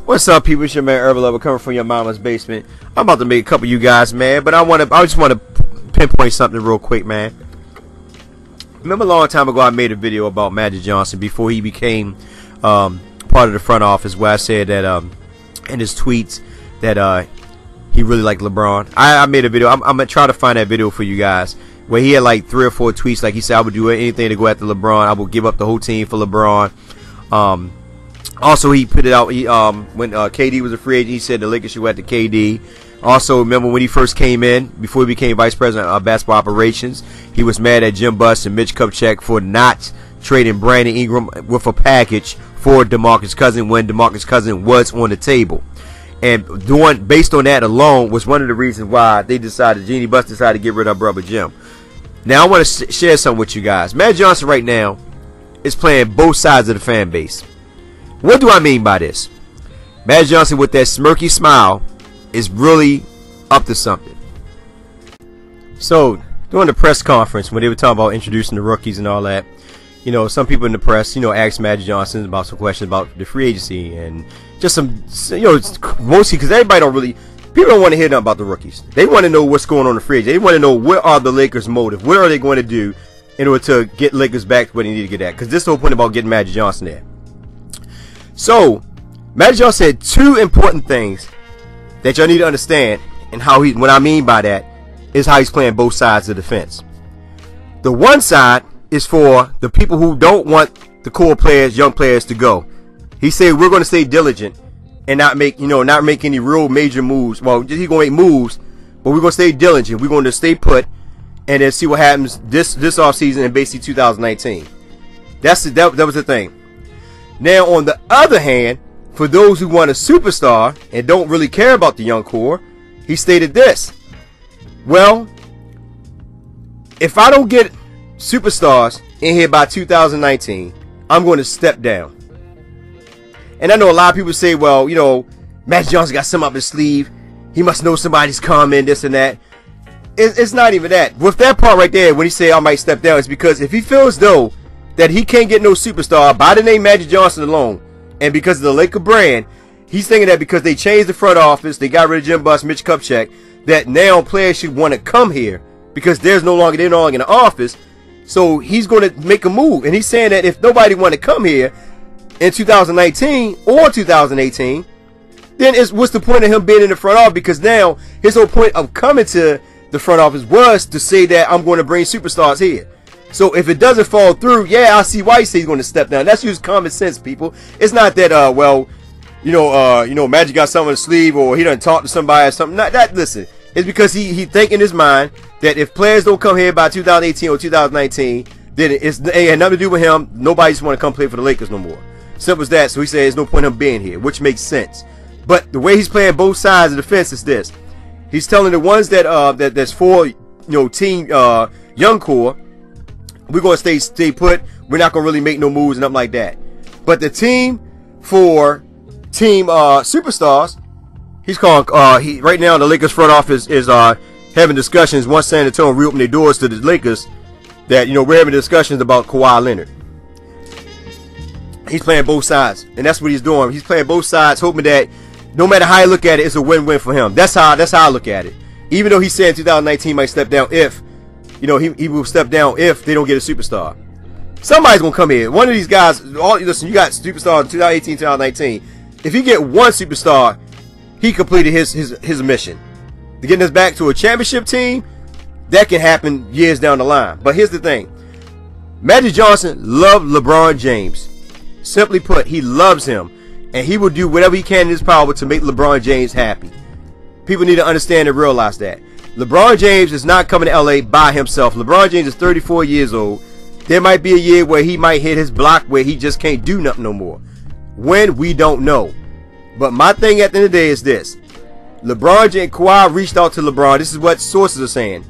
What's up, people? It's your man Herbal Lover coming from your mama's basement. I'm about to make a couple of you guys mad, but I just want to pinpoint something real quick, man. Remember a long time ago I made a video about Magic Johnson before he became part of the front office, where I said that in his tweets that he really liked LeBron. I made a video. I'm gonna try to find that video for you guys, where he had like 3 or 4 tweets. Like he said, I would do anything to go after LeBron. I would give up the whole team for LeBron. Also, he put it out when KD was a free agent. He said the Lakers should go after KD. Also, remember when he first came in, before he became vice president of basketball operations, he was mad at Jim Buss and Mitch Kupchak for not trading Brandon Ingram with a package for DeMarcus Cousins when DeMarcus Cousins was on the table. And based on that alone was one of the reasons why Jeannie Buss decided to get rid of brother Jim. Now I want to share something with you guys. Magic Johnson right now is playing both sides of the fan base. What do I mean by this? Magic Johnson with that smirky smile is really up to something. So during the press conference when they were talking about introducing the rookies and all that, you know, some people in the press, you know, asked Magic Johnson about some questions about the free agency and just some, you know, mostly because people don't want to hear nothing about the rookies. They want to know what's going on in the free agency. They want to know what are the Lakers' motive. What are they going to do in order to get Lakers back where they need to get at? Because this is the whole point about getting Magic Johnson there. So Magic Johnson said 2 important things that y'all need to understand, and what I mean by that is how he's playing both sides of the fence. The one side is for the people who don't want the core players, young players, to go. He said we're going to stay diligent and not make any real major moves. Well, he's going to make moves, but we're going to stay diligent. We're going to stay put and then see what happens this offseason and basically 2019. That was the thing. Now, on the other hand, for those who want a superstar and don't really care about the young core, he stated this: well, if I don't get superstars in here by 2019, I'm going to step down. And I know a lot of people say, well, you know, Magic Johnson got something up his sleeve. He must know somebody's coming, this and that. It's not even that. With that part right there, when he say I might step down, it's because if he feels though that he can't get no superstar by the name Magic Johnson alone, and because of the Laker brand, he's thinking that because they changed the front office, they got rid of Jim Buss, Mitch Kupchak, that now players should want to come here because they're no longer in the office. So he's going to make a move, and he's saying that if nobody want to come here in 2019 or 2018, then what's the point of him being in the front office? Because now his whole point of coming to the front office was to say that I'm going to bring superstars here. So if it doesn't fall through, yeah, I see why he says he's going to step down. That's just common sense, people. It's not that well, you know, Magic got something on his sleeve or he done talk to somebody or something. Not that. Listen, it's because he think in his mind that if players don't come here by 2018 or 2019, then it had nothing to do with him. Nobody just want to come play for the Lakers no more. Simple as that. So he said there's no point in him being here, which makes sense. But the way he's playing both sides of the fence is this: he's telling the ones that's for, you know, team young core, we're going to stay put. We're not going to really make no moves and nothing like that. But the team for team superstars, he's calling. Right now the Lakers front office is having discussions. Once San Antonio reopen their doors to the Lakers, that, you know, we're having discussions about Kawhi Leonard. He's playing both sides, and that's what he's doing. He's playing both sides, hoping that no matter how you look at it, it's a win-win for him. That's how I look at it. Even though he said 2019 he might step down if, you know, he will step down if they don't get a superstar. Somebody's gonna come here. One of these guys. Listen, you got superstars in 2018, 2019. If he get one superstar, he completed his mission. To getting us back to a championship team, that can happen years down the line. But here's the thing: Magic Johnson loved LeBron James. Simply put, he loves him, and he will do whatever he can in his power to make LeBron James happy. People need to understand and realize that. LeBron James is not coming to LA by himself. LeBron James is 34 years old. There might be a year where he might hit his block where he just can't do nothing no more. When, we don't know. But my thing at the end of the day is this: LeBron James, Kawhi reached out to LeBron. This is what sources are saying.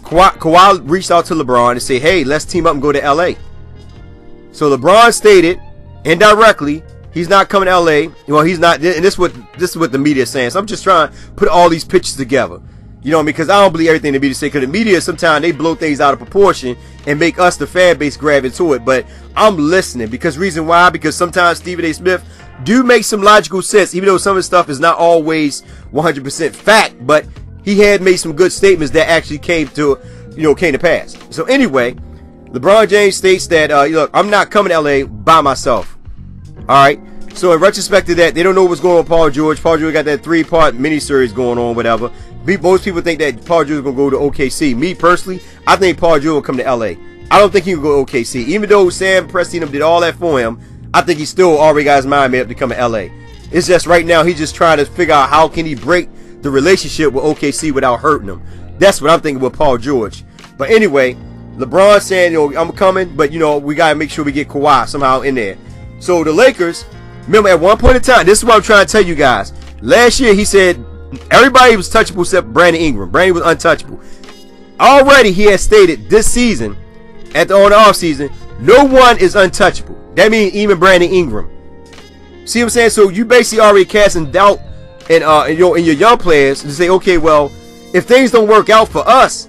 Kawhi reached out to LeBron and said, hey, let's team up and go to LA. So LeBron stated indirectly he's not coming to LA. Well, he's not, and this is what the media is saying. So I'm just trying to put all these pictures together. You know, because I don't believe everything the media say, because the media sometimes they blow things out of proportion and make us, the fan base, grab into it. But I'm listening, because reason why? Because sometimes Stephen A. Smith do make some logical sense, even though some of the stuff is not always 100% fact, but he had made some good statements that actually came to pass. So anyway, LeBron James states that, look, I'm not coming to LA by myself. All right. So in retrospect to that, they don't know what's going on with Paul George. Paul George got that 3-part miniseries going on, whatever. Most people think that Paul George is going to go to OKC. Me personally, I think Paul George will come to LA. I don't think he will go to OKC. Even though Sam Presti and them did all that for him, I think he still already got his mind made up to come to LA. It's just right now he's just trying to figure out how can he break the relationship with OKC without hurting them. That's what I'm thinking with Paul George. But anyway, LeBron saying, I'm coming, but we got to make sure we get Kawhi somehow in there. So the Lakers, remember at one point in time, this is what I'm trying to tell you guys. Last year he said everybody was touchable except Brandon Ingram. Brandon was untouchable. Already he has stated this season, on the offseason, no one is untouchable. That means even Brandon Ingram. See what I'm saying? So you basically already casting doubt in your young players to say, okay, well, if things don't work out for us,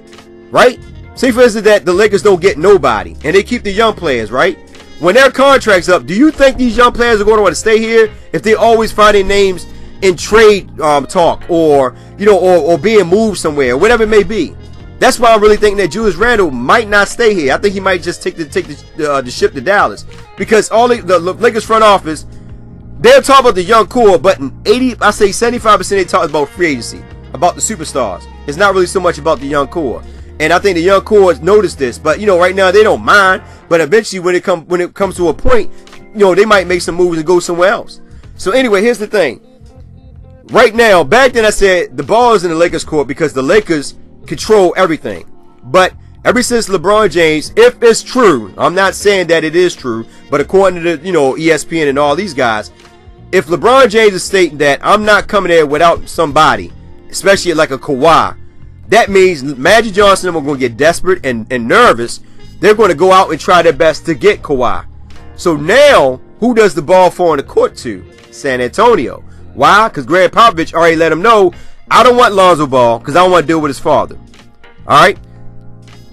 right? Say for instance that the Lakers don't get nobody and they keep the young players, right? When their contract's up, do you think these young players are going to want to stay here if they always find their names in trade talk or or being moved somewhere, whatever it may be? That's why I'm really thinking that Julius Randle might not stay here. I think he might just take the ship to Dallas, because all the Lakers front office, they're talking about the young core, but in 75% they talk about free agency, about the superstars. It's not really so much about the young core. And I think the young core noticed this, but right now they don't mind. But eventually, when it comes to a point, they might make some moves and go somewhere else. So anyway, here's the thing. Right now, back then I said the ball is in the Lakers' court because the Lakers control everything. But ever since LeBron James, if it's true, I'm not saying that it is true, but according to ESPN and all these guys, if LeBron James is stating that I'm not coming there without somebody, especially like a Kawhi, that means Magic Johnson and them are going to get desperate and nervous. They're going to go out and try their best to get Kawhi. So now, who does the ball fall on the court to? San Antonio. Why? Because Greg Popovich already let him know, I don't want Lonzo Ball because I don't want to deal with his father. All right?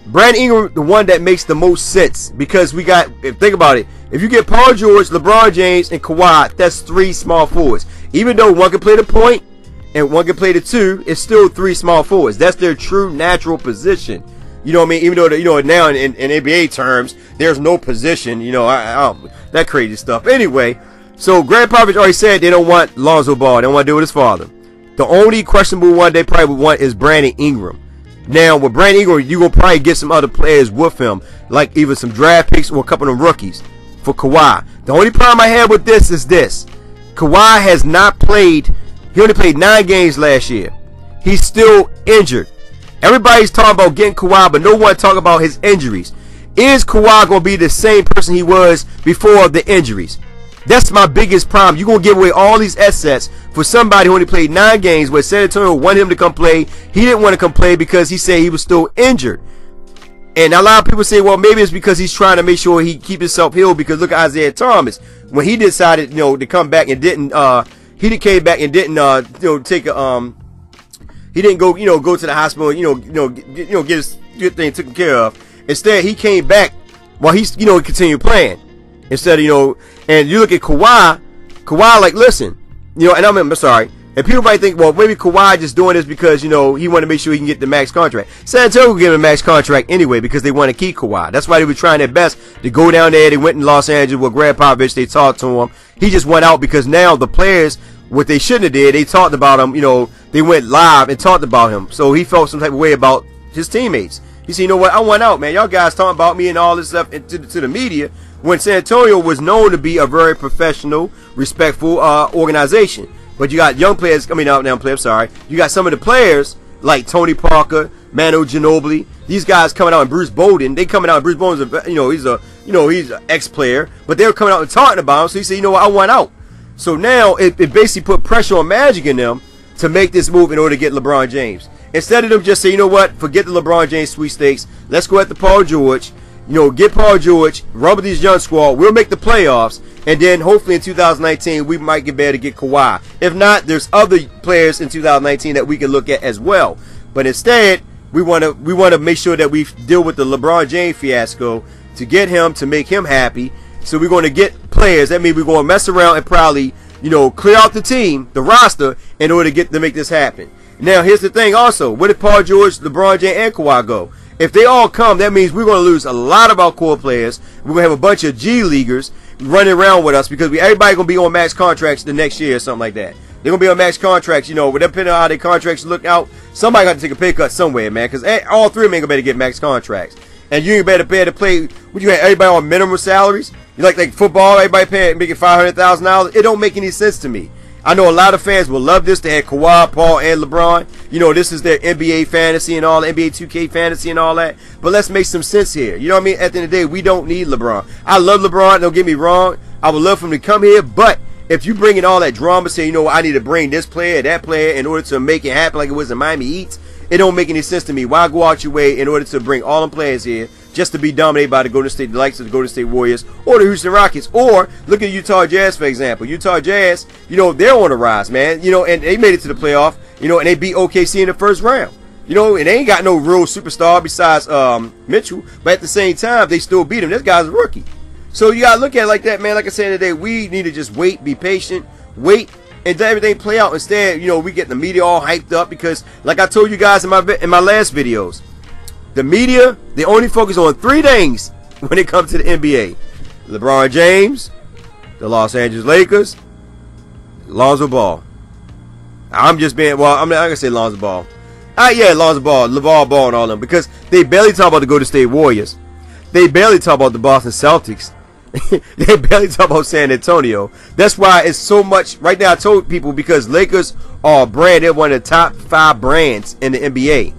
Brandon Ingram, the one that makes the most sense, because we got, think about it, if you get Paul George, LeBron James, and Kawhi, that's 3 small forwards. Even though one can play the point and one can play the 2, it's still 3 small forwards. That's their true natural position. You know what I mean? Even though now in NBA terms, there's no position. That crazy stuff. Anyway, so Greg Popovich already said they don't want Lonzo Ball. They don't want to deal with his father. The only questionable one they probably would want is Brandon Ingram. Now, with Brandon Ingram, you're going to probably get some other players with him, like either some draft picks or a couple of rookies for Kawhi. The only problem I have with this is this. Kawhi has not played. He only played 9 games last year. He's still injured. Everybody's talking about getting Kawhi, but no one talking about his injuries. Is Kawhi going to be the same person he was before the injuries? That's my biggest problem. You're going to give away all these assets for somebody who only played 9 games where San Antonio wanted him to come play. He didn't want to come play because he said he was still injured. And a lot of people say, well, maybe it's because he's trying to make sure he keep himself healed, because look at Isaiah Thomas. When he decided, to come back and didn't, he came back and didn't, take a, he didn't go, go to the hospital, get his thing taken care of. Instead, he came back while he's, continued playing. Instead of, and you look at Kawhi, like, listen, and I'm sorry, and people might think, well, maybe Kawhi just doing this because, he want to make sure he can get the max contract. San Antonio will give him a max contract anyway because they want to keep Kawhi. That's why they were trying their best to go down there. They went in Los Angeles with Greg Popovich. They talked to him. He just went out because now the players, what they shouldn't have did, they talked about him, they went live and talked about him. So he felt some type of way about his teammates. He said, you know what, I want out, man. Y'all guys talking about me and all this stuff to the media, when San Antonio was known to be a very professional, respectful organization. But you got young players coming out now. You got some of the players like Tony Parker, Manu Ginobili. These guys coming out, and Bruce Bolden. They coming out. Bruce Bolden's he's an ex-player, but they're coming out and talking about him. So he said, you know what, I want out. So now it basically put pressure on Magic and them to make this move in order to get LeBron James. Instead of them just say, you know what, forget the LeBron James sweepstakes. Let's go after Paul George. Get Paul George, run with these young squad. We'll make the playoffs, and then hopefully in 2019 we might get better to get Kawhi. If not, there's other players in 2019 that we can look at as well. But instead, we want to make sure that we deal with the LeBron James fiasco to get him, to make him happy. So we're going to get players. That means we're going to mess around and probably clear out the team, the roster, in order to make this happen. Now, here's the thing also. What if Paul George, LeBron James, and Kawhi go? If they all come, that means we're going to lose a lot of our core players. We're going to have a bunch of G Leaguers running around with us because everybody going to be on max contracts the next year or something like that. They're going to be on max contracts, depending on how their contracts look out. Somebody got to take a pay cut somewhere, man, because all three of them ain't going to better get max contracts. And you ain't better pay to play. Would you have everybody on minimum salaries? You like football, everybody making $500,000? It don't make any sense to me. I know a lot of fans will love this. They had Kawhi, Paul, and LeBron. This is their NBA fantasy and all, NBA 2K fantasy and all that. But let's make some sense here. You know what I mean? At the end of the day, we don't need LeBron. I love LeBron. Don't get me wrong. I would love for him to come here. But if you bring in all that drama, say, I need to bring this player, that player in order to make it happen like it was in Miami Heat, it don't make any sense to me. Why go out your way in order to bring all them players here just to be dominated by the likes of the Golden State Warriors or the Houston Rockets? Or look at Utah Jazz, for example. Utah Jazz, they're on the rise, man. And they made it to the playoff, and they beat OKC in the first round. And they ain't got no real superstar besides Mitchell, but at the same time, they still beat him. This guy's a rookie. So you gotta look at it like that, man. Like I said today, we need to just wait, be patient, wait, and let everything play out. Instead, we get the media all hyped up because, like I told you guys in my last videos, the media, they only focus on three things when it comes to the NBA: LeBron James, the Los Angeles Lakers, Lonzo Ball. I'm just being, I'm not gonna say Lonzo Ball. Yeah, Lonzo Ball, LeVar Ball, and all them, because they barely talk about the Golden State Warriors. They barely talk about the Boston Celtics. They barely talk about San Antonio. That's why it's so much right now. I told people, because Lakers are a brand, they're one of the top 5 brands in the NBA.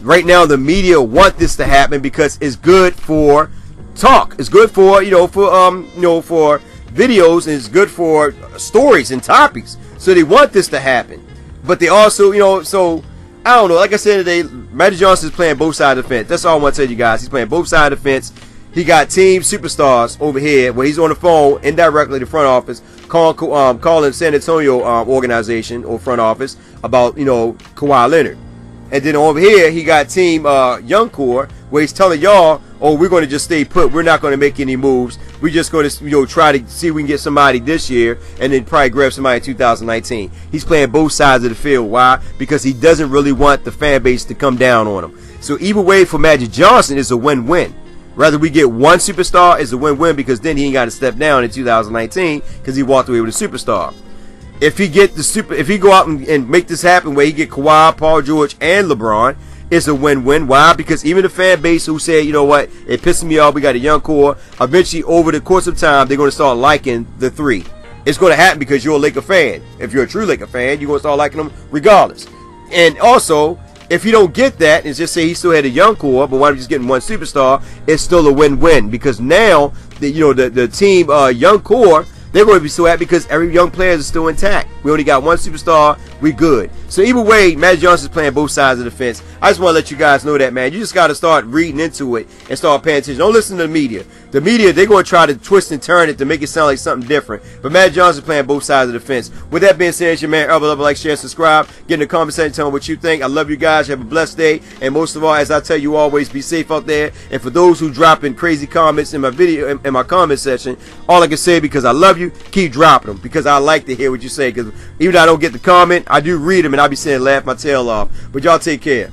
Right now, the media want this to happen because it's good for talk. It's good for for videos, and it's good for stories and topics. So they want this to happen, but they also so I don't know. Like I said today, Magic Johnson is playing both sides of the fence. That's all I want to tell you guys. He's playing both sides of the fence. He got team superstars over here where he's on the phone indirectly to the front office calling San Antonio organization or front office about Kawhi Leonard. And then over here he got team young core where he's telling y'all, oh, we're going to just stay put. We're not going to make any moves. We're just going to try to see if we can get somebody this year and then probably grab somebody in 2019. He's playing both sides of the field. Why? Because he doesn't really want the fan base to come down on him. So either way for Magic Johnson is a win-win. Rather we get one superstar is a win-win, because then he ain't got to step down in 2019 because he walked away with a superstar. If he go out and make this happen where he get Kawhi, Paul George, and LeBron, it's a win-win. Why? Because even the fan base who said, you know what, it pisses me off, we got a young core, eventually over the course of time they're going to start liking the three. It's going to happen because you're a Laker fan. If you're a true Laker fan, you're going to start liking them regardless. And also, if you don't get that, and just say he still had a young core, but why just getting one superstar, it's still a win-win, because now the team young core, they're going to be so happy because every young player is still intact. We only got one superstar. We good. So either way, Magic Johnson's playing both sides of the fence. I just want to let you guys know that, man. You just got to start reading into it and start paying attention. Don't listen to the media. The media, they're going to try to twist and turn it to make it sound like something different. But Magic Johnson's playing both sides of the fence. With that being said, it's your man, Elba. Like, share, subscribe. Get in the comment section. Tell me what you think. I love you guys. Have a blessed day. And most of all, as I tell you always, be safe out there. And for those who drop in crazy comments in my video, in my comment section, all I can say, because I love you, keep dropping them, because I like to hear what you say. Because even though I don't get the comment, I do read them, and I'll be saying laugh my tail off. But y'all take care.